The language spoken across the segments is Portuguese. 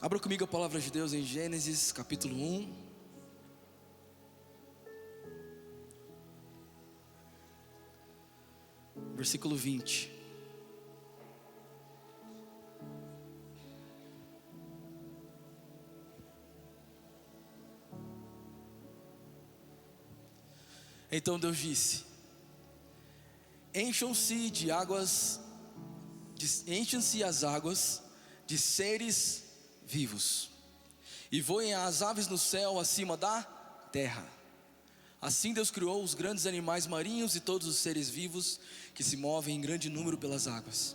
Abra comigo a palavra de Deus em Gênesis capítulo 1. Versículo 20. Então Deus disse: Encham-se as águas de seres vivos, e voem as aves no céu acima da terra. Assim Deus criou os grandes animais marinhos e todos os seres vivos que se movem em grande número pelas águas,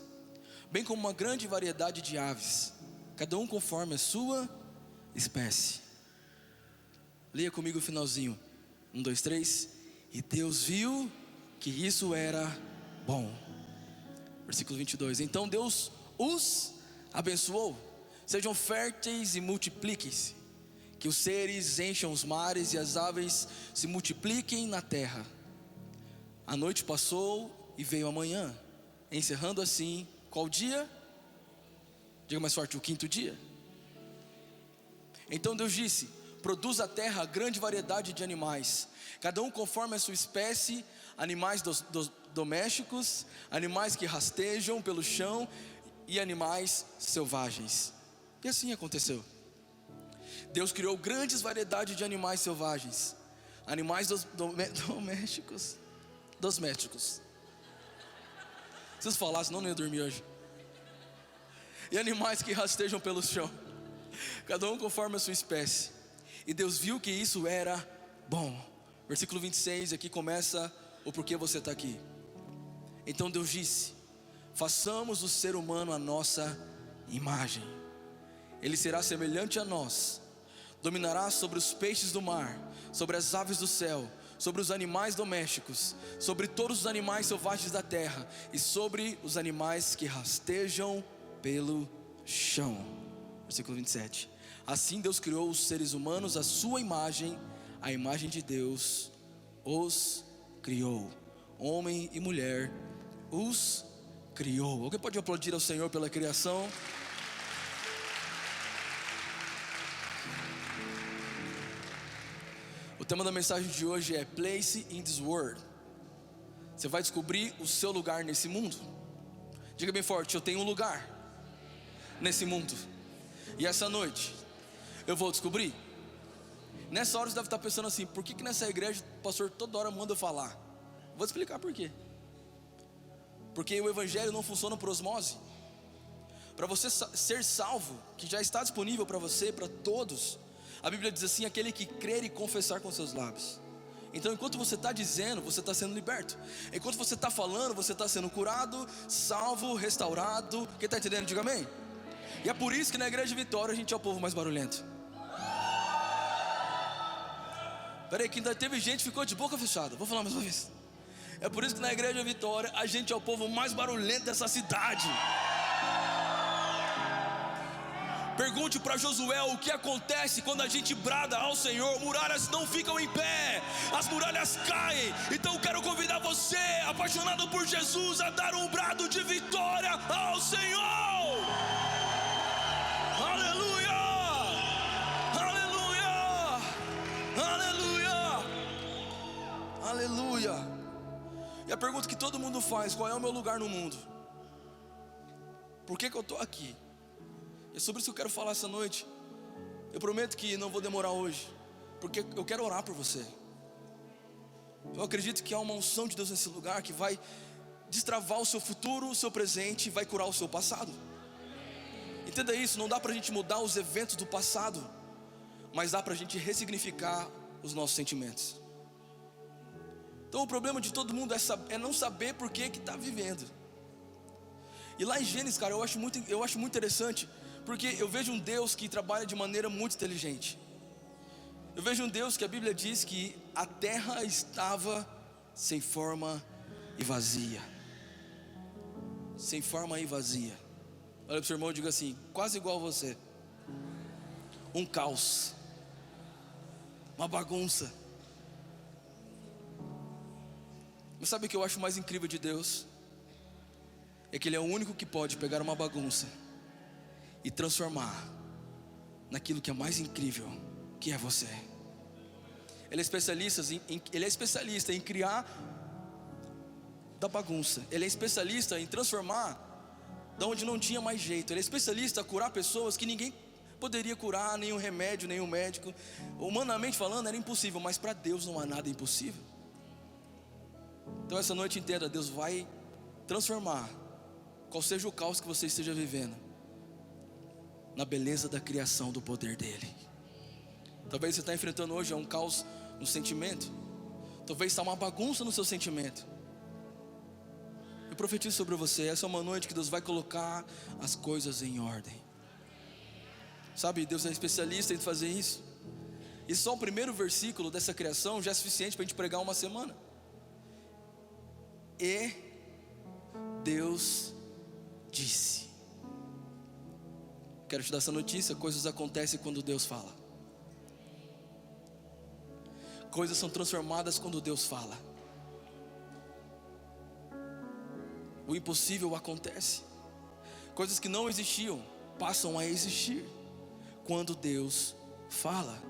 bem como uma grande variedade de aves, cada um conforme a sua espécie. Leia comigo o finalzinho. 1, 2, 3. E Deus viu que isso era bom. Versículo 22. Então Deus os abençoou: sejam férteis e multipliquem-se, que os seres encham os mares e as aves se multipliquem na terra. A noite passou e veio a manhã, encerrando assim, qual dia? Diga mais forte: o quinto dia. Então Deus disse: produz a terra grande variedade de animais, cada um conforme a sua espécie, animais domésticos, animais que rastejam pelo chão e animais selvagens. E assim aconteceu. Deus criou grandes variedades de animais selvagens, animais domésticos. Se eu falasse, não ia dormir hoje. E animais que rastejam pelo chão, cada um conforme a sua espécie. E Deus viu que isso era bom. Versículo 26, aqui começa o porquê você está aqui. Então Deus disse: façamos o ser humano à nossa imagem. Ele será semelhante a nós, dominará sobre os peixes do mar, sobre as aves do céu, sobre os animais domésticos, sobre todos os animais selvagens da terra e sobre os animais que rastejam pelo chão. Versículo 27. Assim Deus criou os seres humanos à sua imagem, a imagem de Deus os criou, homem e mulher os criou. Alguém pode aplaudir ao Senhor pela criação? O tema da mensagem de hoje é Place in this world. Você vai descobrir o seu lugar nesse mundo. Diga bem forte: eu tenho um lugar nesse mundo. E essa noite eu vou descobrir. Nessa hora você deve estar pensando assim: por que nessa igreja o pastor toda hora manda eu falar? Vou te explicar por quê. Porque o evangelho não funciona por osmose. Para você ser salvo, que já está disponível para você, para todos, a Bíblia diz assim: aquele que crer e confessar com seus lábios. Então enquanto você está dizendo, você está sendo liberto. Enquanto você está falando, você está sendo curado, salvo, restaurado. Quem está entendendo, diga amém. E é por isso que na Igreja Vitória a gente é o povo mais barulhento. Peraí, que ainda teve gente que ficou de boca fechada. Vou falar mais uma vez. É por isso que na Igreja Vitória a gente é o povo mais barulhento dessa cidade. Pergunte para Josué o que acontece quando a gente brada ao Senhor. Muralhas não ficam em pé, as muralhas caem. Então eu quero convidar você, apaixonado por Jesus, a dar um brado de vitória ao Senhor. Aleluia, aleluia, aleluia, aleluia. E a pergunta que todo mundo faz: qual é o meu lugar no mundo? Por que eu estou aqui? É sobre isso que eu quero falar essa noite. Eu prometo que não vou demorar hoje, porque eu quero orar por você. Eu acredito que há uma unção de Deus nesse lugar que vai destravar o seu futuro, o seu presente, e vai curar o seu passado. Entenda isso, não dá pra gente mudar os eventos do passado, mas dá pra gente ressignificar os nossos sentimentos. Então o problema de todo mundo é não saber por que está vivendo. E lá em Gênesis, cara, eu acho muito interessante, porque eu vejo um Deus que trabalha de maneira muito inteligente. Eu vejo um Deus que a Bíblia diz que a terra estava sem forma e vazia. Sem forma e vazia. Olha para o seu irmão e diga assim: quase igual a você. Um caos, uma bagunça. Mas sabe o que eu acho mais incrível de Deus? É que Ele é o único que pode pegar uma bagunça e transformar naquilo que é mais incrível, que é você. Ele é especialista em criar da bagunça. Ele é especialista em transformar da onde não tinha mais jeito. Ele é especialista em curar pessoas que ninguém poderia curar, nenhum remédio, nenhum médico. Humanamente falando era impossível, mas para Deus não há nada impossível. Então essa noite entenda, Deus vai transformar qual seja o caos que você esteja vivendo na beleza da criação do poder dele. Talvez você está enfrentando hoje um caos no sentimento. Talvez está uma bagunça no seu sentimento. Eu profetizo sobre você, essa é uma noite que Deus vai colocar as coisas em ordem. Sabe, Deus é especialista em fazer isso. E só o primeiro versículo dessa criação já é suficiente para a gente pregar uma semana. E Deus disse. Quero te dar essa notícia: coisas acontecem quando Deus fala. Coisas são transformadas quando Deus fala. O impossível acontece. Coisas que não existiam passam a existir quando Deus fala.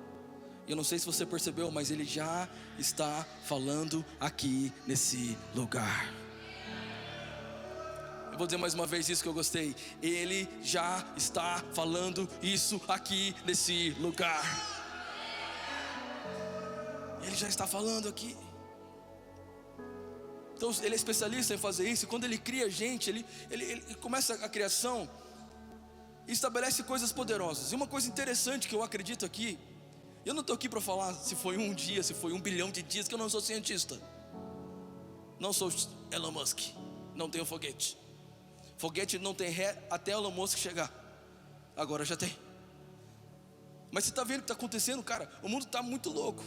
Eu não sei se você percebeu, mas Ele já está falando aqui nesse lugar. Eu vou dizer mais uma vez isso que eu gostei. Ele já está falando isso aqui nesse lugar. Ele já está falando aqui. Então Ele é especialista em fazer isso. E quando Ele cria a gente, Ele começa a criação e estabelece coisas poderosas. E uma coisa interessante que eu acredito aqui, eu não estou aqui para falar se foi um dia, se foi 1 bilhão de dias, que eu não sou cientista. Não sou Elon Musk, não tenho foguete. Foguete não tem ré até Elon Musk chegar. Agora já tem. Mas você está vendo o que está acontecendo, cara? O mundo está muito louco.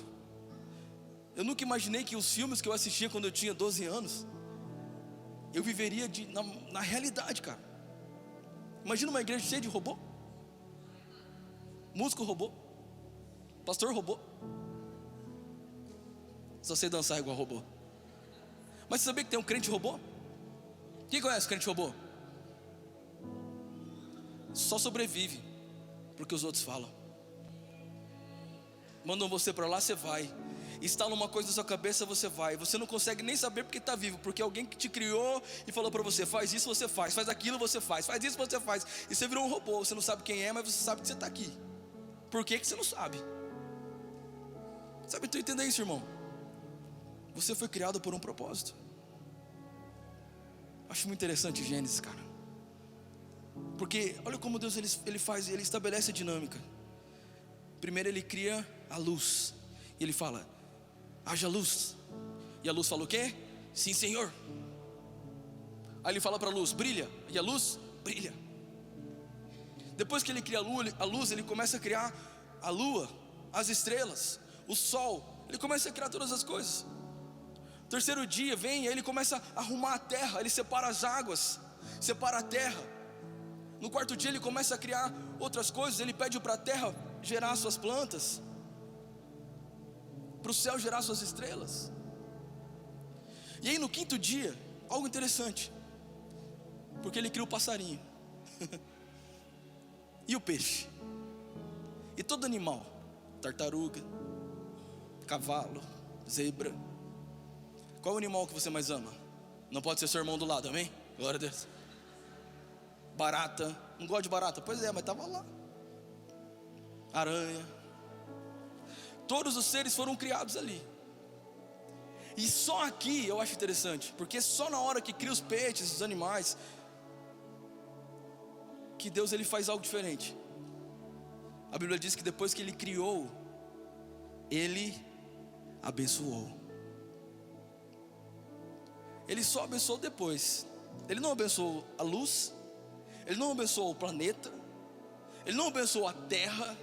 Eu nunca imaginei que os filmes que eu assistia quando eu tinha 12 anos, eu viveria na realidade, cara. Imagina uma igreja cheia de robô. Músico robô. Pastor robô. Só sei dançar igual robô. Mas você sabia que tem um crente robô? Quem conhece crente robô? Só sobrevive porque os outros falam. Mandam você para lá, você vai. Instala uma coisa na sua cabeça, você vai. Você não consegue nem saber porque está vivo, porque alguém que te criou e falou para você: faz isso, você faz aquilo, você faz isso, você faz. E você virou um robô, você não sabe quem é, mas você sabe que você está aqui. Por que você não sabe? Sabe, tu entende isso, irmão? Você foi criado por um propósito. Acho muito interessante Gênesis, cara. Porque olha como Deus ele faz, ele estabelece a dinâmica. Primeiro Ele cria a luz. E Ele fala: haja luz. E a luz fala o quê? Sim, Senhor. Aí Ele fala para a luz: brilha. E a luz brilha. Depois que Ele cria a luz, Ele começa a criar a lua, as estrelas, o sol. Ele começa a criar todas as coisas. Terceiro dia vem e Ele começa a arrumar a terra. Ele separa as águas, separa a terra. No quarto dia Ele começa a criar outras coisas. Ele pede para a terra gerar suas plantas, para o céu gerar suas estrelas. E aí no quinto dia, algo interessante, porque Ele cria o passarinho e o peixe, e todo animal, tartaruga, cavalo, zebra. Qual é o animal que você mais ama? Não pode ser seu irmão do lado, amém? Glória a Deus. Barata, não gosto de barata? Pois é, mas estava lá. Aranha. Todos os seres foram criados ali. E só aqui eu acho interessante, porque só na hora que cria os peixes, os animais, que Deus ele faz algo diferente. A Bíblia diz que depois que Ele criou, Ele abençoou. Ele só abençoou depois. Ele não abençoou a luz, Ele não abençoou o planeta, Ele não abençoou a terra,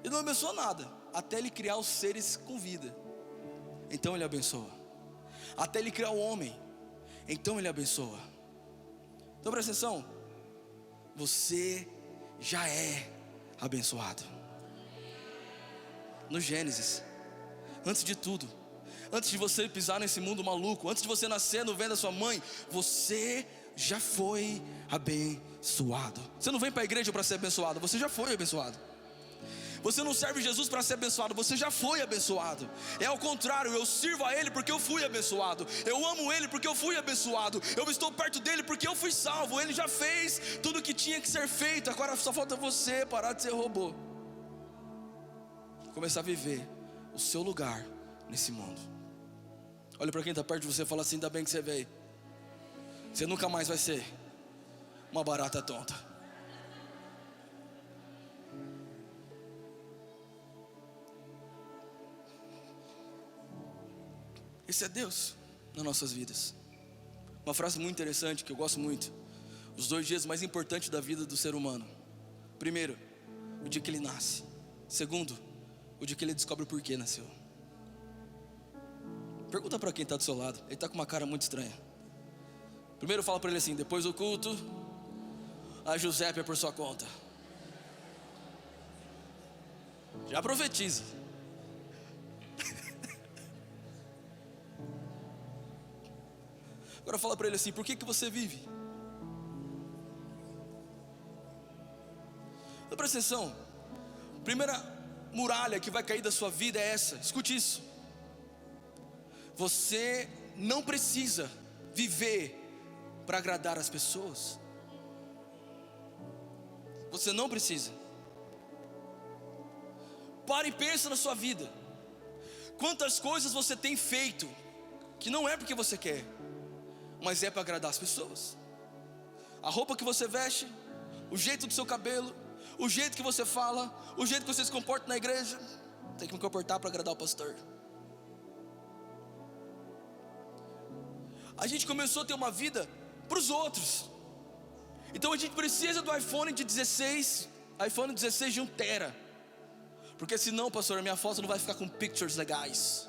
Ele não abençoou nada, até Ele criar os seres com vida. Então Ele abençoa. Até Ele criar o homem, então Ele abençoa. Então presta atenção, você já é abençoado. No Gênesis, antes de tudo, antes de você pisar nesse mundo maluco, antes de você nascer no ventre da sua mãe, você já foi abençoado. abençoado. Você não vem para a igreja para ser abençoado, você já foi abençoado. Você não serve Jesus para ser abençoado, você já foi abençoado. É ao contrário, eu sirvo a Ele porque eu fui abençoado. Eu amo Ele porque eu fui abençoado. Eu estou perto dEle porque eu fui salvo. Ele já fez tudo o que tinha que ser feito. Agora só falta você parar de ser robô, começar a viver o seu lugar nesse mundo. Olha para quem está perto de você e fala assim: ainda bem que você veio. Você nunca mais vai ser uma barata tonta. Esse é Deus nas nossas vidas. Uma frase muito interessante que eu gosto muito: os 2 dias mais importantes da vida do ser humano. Primeiro, o dia que ele nasce. Segundo, o dia que ele descobre o porquê nasceu. Pergunta para quem está do seu lado, ele está com uma cara muito estranha. Primeiro fala para ele assim: depois do culto, a Giuseppe é por sua conta. Já profetiza. Agora fala para ele assim: por que você vive? Então presta atenção. Primeira muralha que vai cair da sua vida é essa. Escute isso. Você não precisa viver para agradar as pessoas. Você não precisa. Pare e pensa na sua vida. Quantas coisas você tem feito que não é porque você quer, mas é para agradar as pessoas. A roupa que você veste, o jeito do seu cabelo, o jeito que você fala, o jeito que você se comporta na igreja. Tem que me comportar para agradar o pastor. A gente começou a ter uma vida para os outros. Então a gente precisa do iPhone de 16, iPhone 16 de 1 tera. Porque senão, pastor, a minha foto não vai ficar com pictures legais.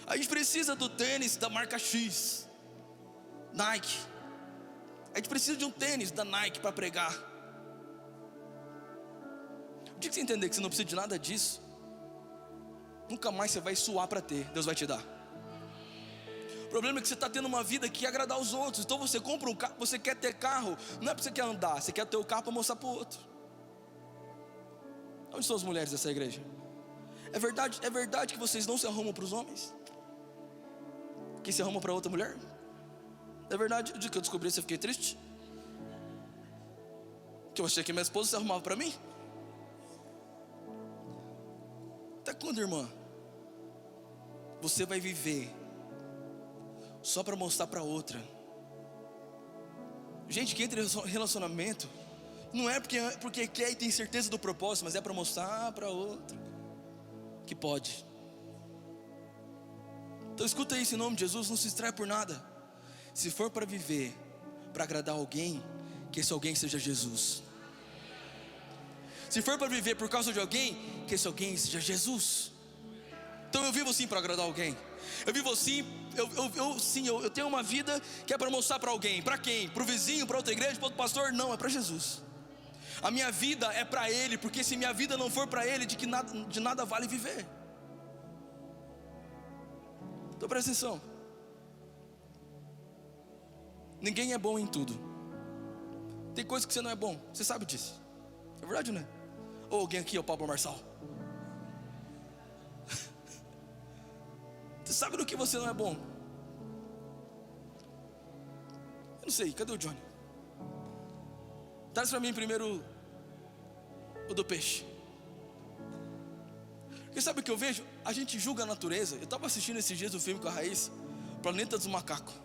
A gente precisa do tênis da marca X, Nike. A gente precisa de um tênis da Nike para pregar. O dia que você entender que você não precisa de nada disso, nunca mais você vai suar para ter, Deus vai te dar. O problema é que você está tendo uma vida que quer agradar os outros. Então você compra um carro, você quer ter carro, não é porque você quer andar, você quer ter o carro para mostrar para o outro. Onde estão as mulheres dessa igreja? É verdade que vocês não se arrumam para os homens? Que se arruma para outra mulher? É verdade? O dia que eu descobri isso eu fiquei triste. Que eu achei que minha esposa se arrumava para mim. Até quando, irmã, você vai viver só para mostrar para outra? Gente que entra em relacionamento não é porque quer e tem certeza do propósito, mas é para mostrar para outra que pode. Então escuta isso em nome de Jesus, não se distrai por nada. Se for para viver, para agradar alguém, que esse alguém seja Jesus. Se for para viver por causa de alguém, que esse alguém seja Jesus. Então eu vivo sim para agradar alguém. Eu vivo assim, eu tenho uma vida que é para mostrar para alguém. Para quem? Para o vizinho, para outra igreja, para outro pastor? Não, é para Jesus. A minha vida é para Ele, porque se minha vida não for para Ele, de nada vale viver. Então presta atenção. Ninguém é bom em tudo. Tem coisa que você não é bom, você sabe disso. É verdade, né? Ou alguém aqui é o Pablo Marçal. Você sabe do que você não é bom? Eu não sei, cadê o Johnny? Traz para mim primeiro o do peixe. Porque sabe o que eu vejo? A gente julga a natureza. Eu estava assistindo esses dias o filme com a Raíssa, Planeta dos Macacos.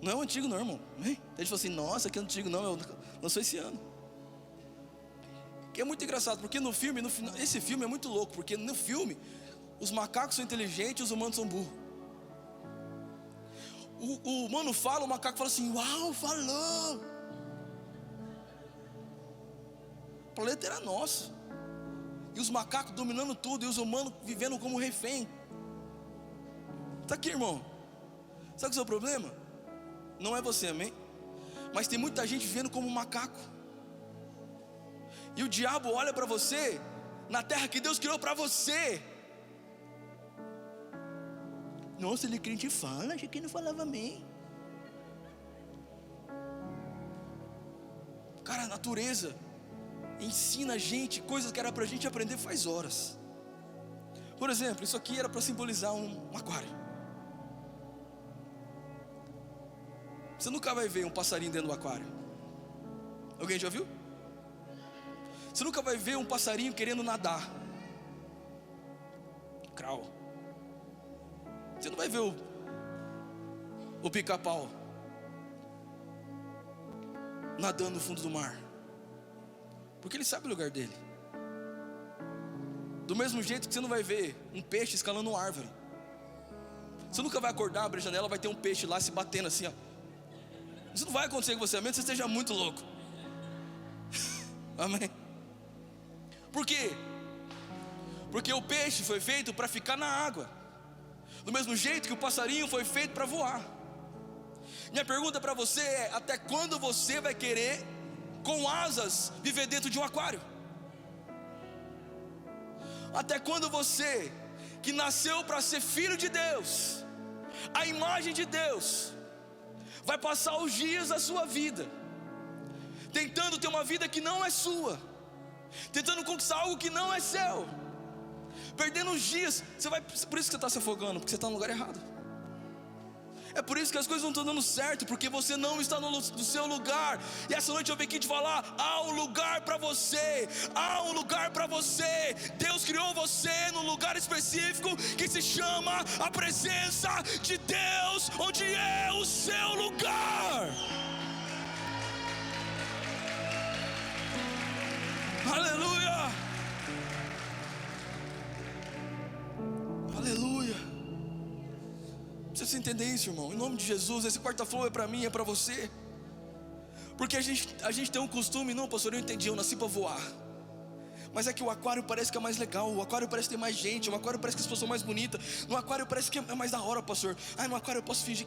Não é o antigo não, irmão. A gente falou assim: nossa, que antigo não, eu lançou esse ano. Que é muito engraçado, porque no filme, esse filme é muito louco, porque no filme os macacos são inteligentes e os humanos são burros. O humano fala, o macaco fala assim: uau, falou. O planeta era nosso. E os macacos dominando tudo, e os humanos vivendo como refém. Está aqui, irmão. Sabe o seu problema? Não é você, amém? Mas tem muita gente vivendo como um macaco. E o diabo olha para você na terra que Deus criou para você. Nossa, ele crente fala, achei que não falava amém. Cara, a natureza ensina a gente coisas que era pra gente aprender faz horas. Por exemplo, isso aqui era para simbolizar um aquário. Você nunca vai ver um passarinho dentro do aquário. Alguém já viu? Você nunca vai ver um passarinho querendo nadar. Crau. Você não vai ver o pica-pau nadando no fundo do mar, porque ele sabe o lugar dele. Do mesmo jeito que você não vai ver um peixe escalando uma árvore. Você nunca vai acordar, abrir a janela, vai ter um peixe lá se batendo assim, ó. Isso não vai acontecer com você, a menos que você esteja muito louco. Amém? Por quê? Porque o peixe foi feito para ficar na água, do mesmo jeito que o passarinho foi feito para voar. Minha pergunta para você é: até quando você vai querer, com asas, viver dentro de um aquário? Até quando você, que nasceu para ser filho de Deus, a imagem de Deus, vai passar os dias da sua vida tentando ter uma vida que não é sua, tentando conquistar algo que não é seu, perdendo os dias? Por isso que você está se afogando, porque você está no lugar errado. É por isso que as coisas não estão dando certo, porque você não está no seu lugar. E essa noite eu vim aqui te falar: há um lugar para você, há um lugar para você. Deus criou você num lugar específico que se chama a presença de Deus, onde é o seu lugar. Aleluia, aleluia. Precisa entender isso, irmão. Em nome de Jesus, esse quarta-flow é para mim, é para você. Porque a gente tem um costume: não, pastor, eu entendi, eu nasci para voar. Mas é que o aquário parece que é mais legal, o aquário parece que tem mais gente, o aquário parece que as pessoas são mais bonitas, no aquário parece que é mais da hora, pastor. No aquário eu posso fingir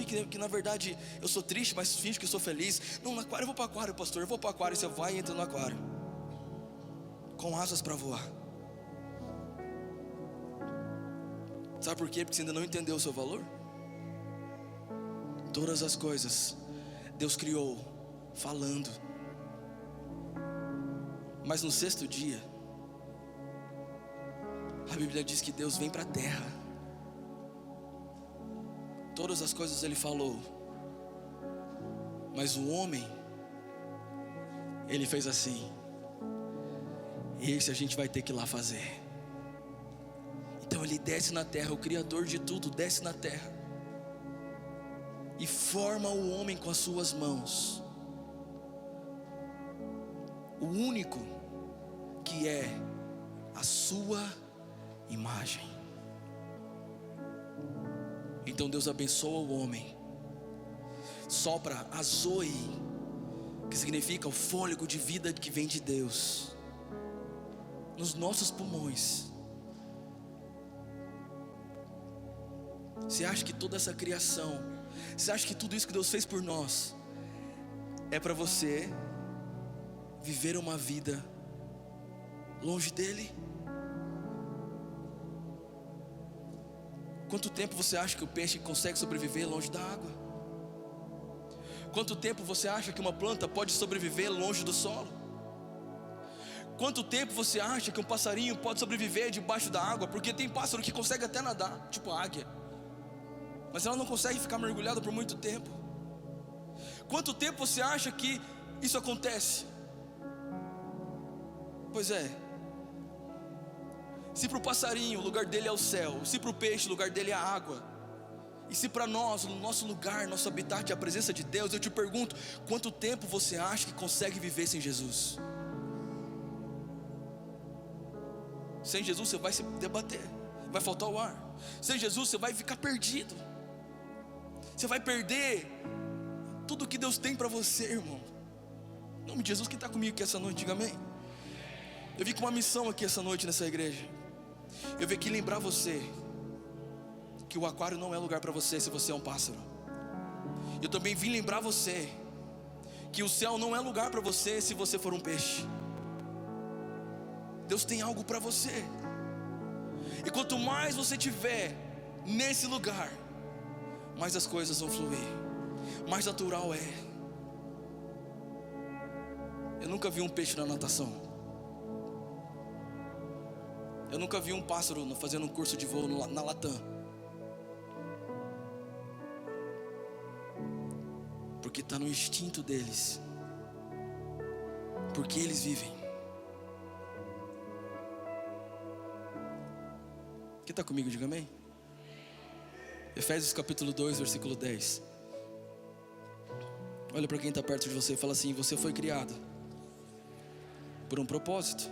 que na verdade eu sou triste, mas finge que eu sou feliz. Não, no aquário eu vou para o aquário, pastor, eu vou para o aquário. Você vai e entra no aquário com asas para voar. Sabe por quê? Porque você ainda não entendeu o seu valor. Todas as coisas Deus criou falando, mas no sexto dia a Bíblia diz que Deus vem para a terra. Todas as coisas Ele falou, mas o homem, Ele fez assim: esse a gente vai ter que ir lá fazer. Então Ele desce na terra, o Criador de tudo desce na terra e forma o homem com as suas mãos. O único que é a sua imagem. Então Deus abençoa o homem, sopra a Zoe, que significa o fôlego de vida que vem de Deus, nos nossos pulmões. Você acha que toda essa criação, você acha que tudo isso que Deus fez por nós é para você viver uma vida longe dele? Quanto tempo você acha que o peixe consegue sobreviver longe da água? Quanto tempo você acha que uma planta pode sobreviver longe do solo? Quanto tempo você acha que um passarinho pode sobreviver debaixo da água? Porque tem pássaro que consegue até nadar, tipo a águia, mas ela não consegue ficar mergulhada por muito tempo. Quanto tempo você acha que isso acontece? Pois é, se para o passarinho o lugar dele é o céu, se para o peixe o lugar dele é a água, e se para nós, o nosso lugar, nosso habitat é a presença de Deus, eu te pergunto: quanto tempo você acha que consegue viver sem Jesus? Sem Jesus você vai se debater, vai faltar o ar. Sem Jesus você vai ficar perdido, você vai perder tudo que Deus tem para você, irmão. Em nome de Jesus, quem está comigo aqui essa noite, diga amém. Eu vim com uma missão aqui essa noite nessa igreja. Eu vim aqui lembrar você que o aquário não é lugar para você se você é um pássaro. Eu também vim lembrar você que o céu não é lugar para você se você for um peixe. Deus tem algo para você, e quanto mais você tiver nesse lugar, mais as coisas vão fluir, mais natural é. Eu nunca vi um peixe na natação. Eu nunca vi um pássaro fazendo um curso de voo na Latam. Porque está no instinto deles. Porque eles vivem. Quem está comigo, diga amém. Efésios capítulo 2, versículo 10. Olha para quem está perto de você e fala assim: você foi criado por um propósito.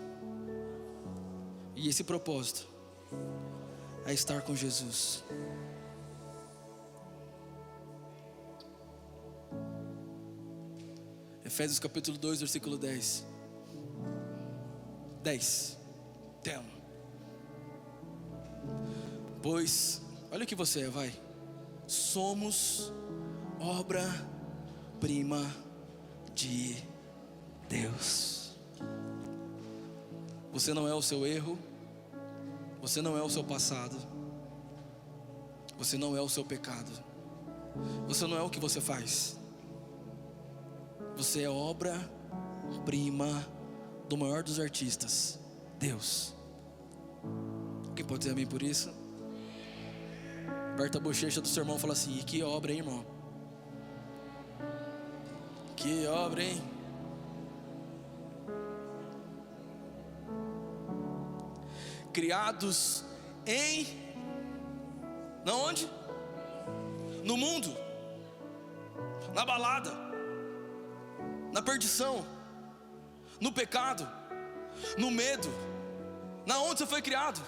E esse propósito é estar com Jesus. Efésios capítulo 2, versículo 10. 10. Pois, olha o que você é, vai. Somos obra-prima de Deus. Você não é o seu erro. Você não é o seu passado. Você não é o seu pecado. Você não é o que você faz. Você é obra-prima do maior dos artistas, Deus. Quem pode dizer amém por isso? Aperta a bochecha do seu irmão e fala assim: e que obra, hein, irmão? Que obra, hein? Criados em... Na onde? No mundo. Na balada. Na perdição. No pecado. No medo. Na onde você foi criado?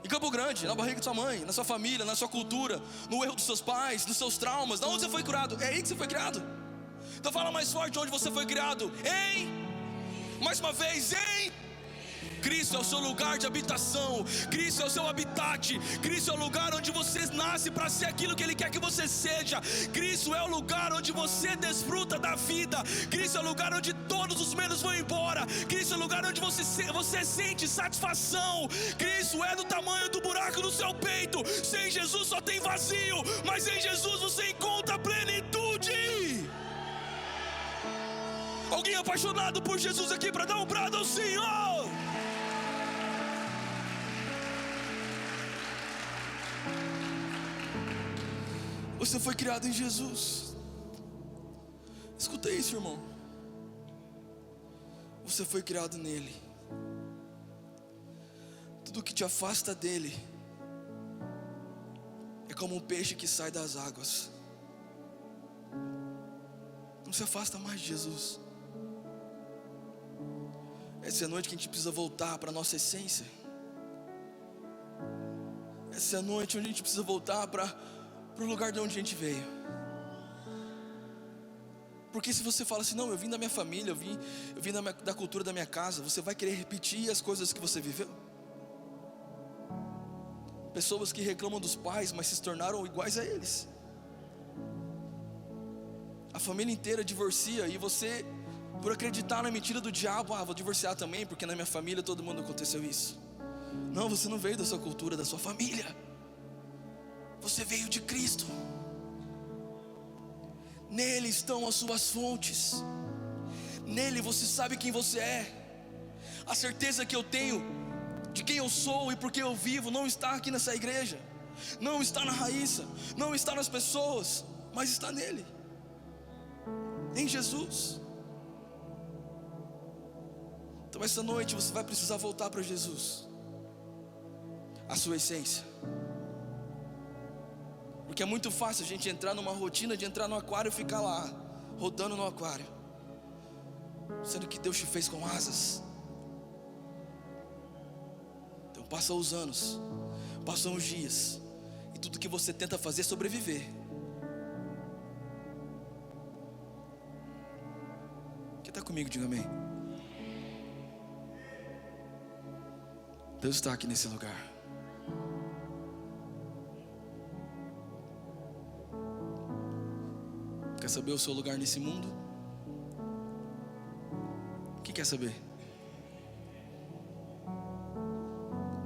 Em Campo Grande, na barriga de sua mãe, na sua família, na sua cultura, no erro dos seus pais, nos seus traumas. Na onde você foi criado? É aí que você foi criado. Então fala mais forte onde você foi criado. Mais uma vez, Cristo é o seu lugar de habitação. Cristo é o seu habitat. Cristo é o lugar onde você nasce para ser aquilo que Ele quer que você seja. Cristo é o lugar onde você desfruta da vida. Cristo é o lugar onde todos os medos vão embora. Cristo é o lugar onde você sente satisfação. Cristo é do tamanho do buraco do seu peito. Sem Jesus só tem vazio, mas em Jesus você encontra plenitude. Alguém apaixonado por Jesus aqui para dar um brado ao Senhor? Você foi criado em Jesus. Escuta isso, irmão. Você foi criado nele. Tudo que te afasta dele é como um peixe que sai das águas. Não se afasta mais de Jesus. Essa é a noite que a gente precisa voltar para a nossa essência. Essa é a noite onde a gente precisa voltar para o lugar de onde a gente veio. Porque se você fala assim: não, eu vim da minha família, eu vim da cultura da minha casa, você vai querer repetir as coisas que você viveu. Pessoas que reclamam dos pais, mas se tornaram iguais a eles. A família inteira divorcia e você, por acreditar na mentira do diabo: vou divorciar também, porque na minha família todo mundo aconteceu isso. Não, você não veio da sua cultura, da sua família. Você veio de Cristo. Nele estão as suas fontes. Nele você sabe quem você é. A certeza que eu tenho de quem eu sou e por que eu vivo não está aqui nessa igreja, não está na Raíssa, não está nas pessoas, mas está nele, em Jesus. Então essa noite você vai precisar voltar para Jesus, a sua essência. Porque é muito fácil a gente entrar numa rotina de entrar no aquário e ficar lá, rodando no aquário, sendo que Deus te fez com asas. Então passam os anos, passam os dias, e tudo que você tenta fazer é sobreviver. Quem está comigo, diga amém. Deus está aqui nesse lugar. Quer saber o seu lugar nesse mundo? O que quer saber?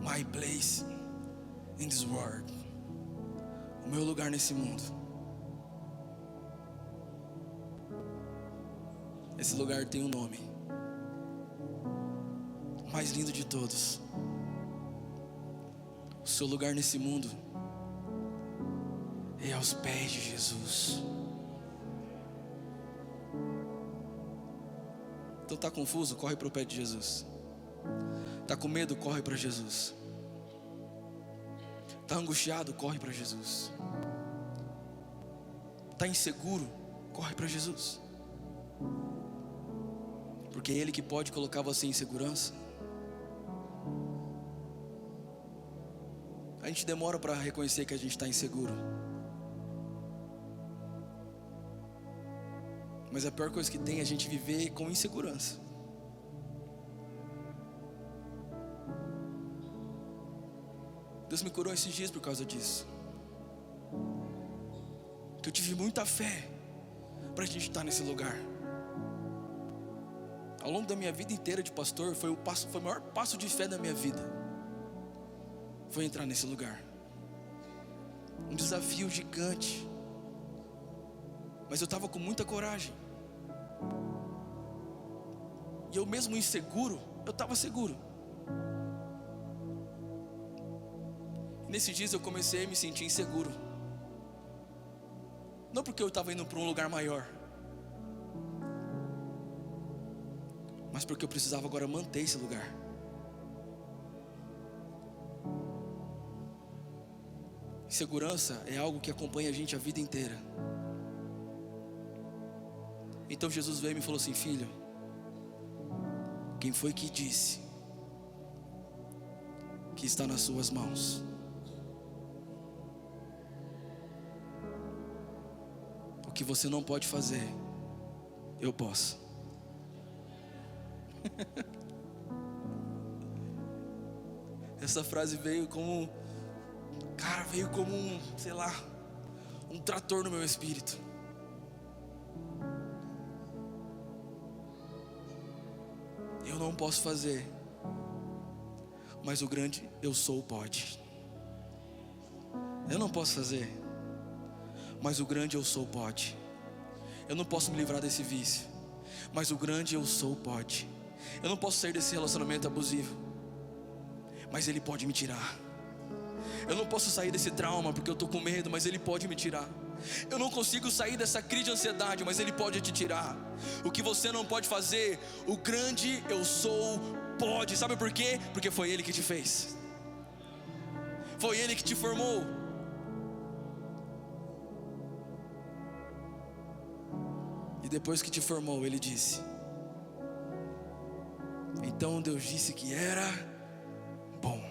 My place in this world. O meu lugar nesse mundo. Esse lugar tem um nome, o mais lindo de todos. O seu lugar nesse mundo é aos pés de Jesus. Então tá confuso? Corre para o pé de Jesus. Tá com medo? Corre para Jesus. Tá angustiado? Corre para Jesus. Tá inseguro? Corre para Jesus. Porque é Ele que pode colocar você em segurança. A gente demora para reconhecer que a gente está inseguro. Mas a pior coisa que tem é a gente viver com insegurança. Deus me curou esses dias por causa disso. Que eu tive muita fé para a gente estar nesse lugar. Ao longo da minha vida inteira de pastor, foi o maior passo de fé da minha vida. Foi entrar nesse lugar. Um desafio gigante. Mas eu estava com muita coragem. E eu mesmo inseguro, eu estava seguro. Nesses dias eu comecei a me sentir inseguro. Não porque eu estava indo para um lugar maior, mas porque eu precisava agora manter esse lugar. Insegurança é algo que acompanha a gente a vida inteira. Então Jesus veio e me falou assim: filho, quem foi que disse que está nas suas mãos? O que você não pode fazer, eu posso. Essa frase veio como, cara, veio como um, sei lá, um trator no meu espírito. Eu não posso fazer, mas o grande eu sou pode. Eu não posso fazer, mas o grande eu sou pode. Eu não posso me livrar desse vício, mas o grande eu sou pode. Eu não posso sair desse relacionamento abusivo, mas Ele pode me tirar. Eu não posso sair desse trauma porque eu estou com medo, mas Ele pode me tirar. Eu não consigo sair dessa crise de ansiedade, mas Ele pode te tirar. O que você não pode fazer, o grande eu sou pode. Sabe por quê? Porque foi Ele que te fez. Foi Ele que te formou. E depois que te formou, Ele disse: então Deus disse que era bom.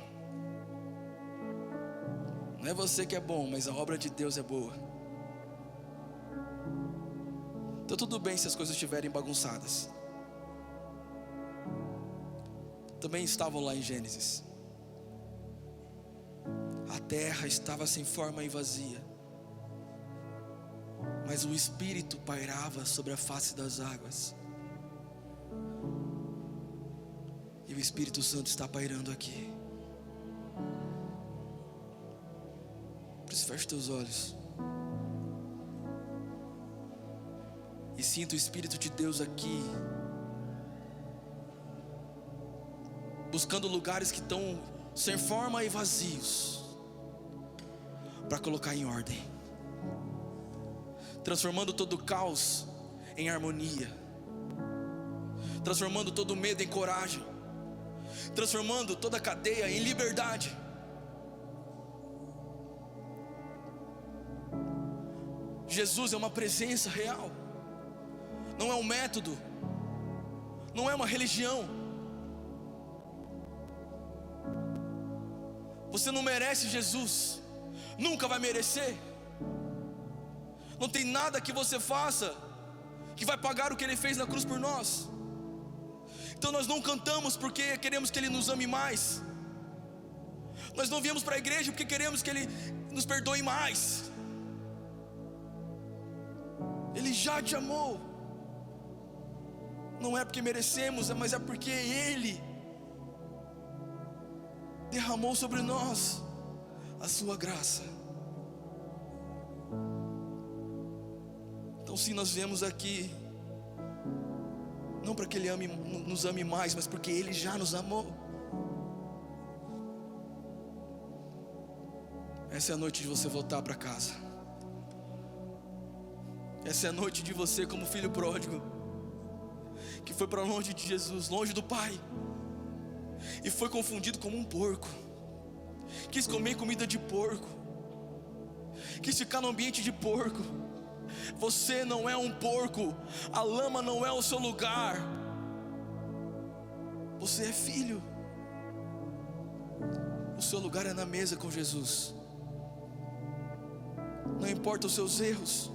Não é você que é bom, mas a obra de Deus é boa. Então tudo bem se as coisas estiverem bagunçadas. Também estavam lá em Gênesis. A terra estava sem forma e vazia, mas o Espírito pairava sobre a face das águas. E o Espírito Santo está pairando aqui. Por isso, feche teus olhos e sinta o Espírito de Deus aqui, buscando lugares que estão sem forma e vazios, para colocar em ordem, transformando todo o caos em harmonia, transformando todo medo em coragem, transformando toda cadeia em liberdade. Jesus é uma presença real, não é um método, não é uma religião. Você não merece Jesus, nunca vai merecer. Não tem nada que você faça que vai pagar o que Ele fez na cruz por nós. Então nós não cantamos porque queremos que Ele nos ame mais. Nós não viemos para a igreja porque queremos que Ele nos perdoe mais. Ele já te amou. Não é porque merecemos, mas é porque Ele derramou sobre nós a sua graça. Então, se nós viemos aqui Não para que Ele nos ame mais, mas porque Ele já nos amou. Essa é a noite de você voltar para casa. Essa é a noite de você, como filho pródigo, que foi para longe de Jesus, longe do Pai, e foi confundido como um porco. Quis comer comida de porco, quis ficar no ambiente de porco. Você não é um porco, a lama não é o seu lugar. Você é filho. O seu lugar é na mesa com Jesus. Não importa os seus erros.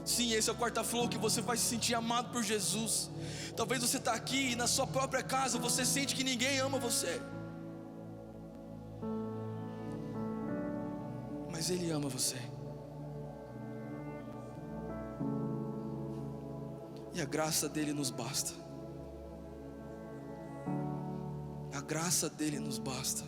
Sim, esse é o quarta-flor, que você vai se sentir amado por Jesus. Talvez você está aqui e na sua própria casa você sente que ninguém ama você, mas Ele ama você. E a graça dele nos basta. A graça dele nos basta.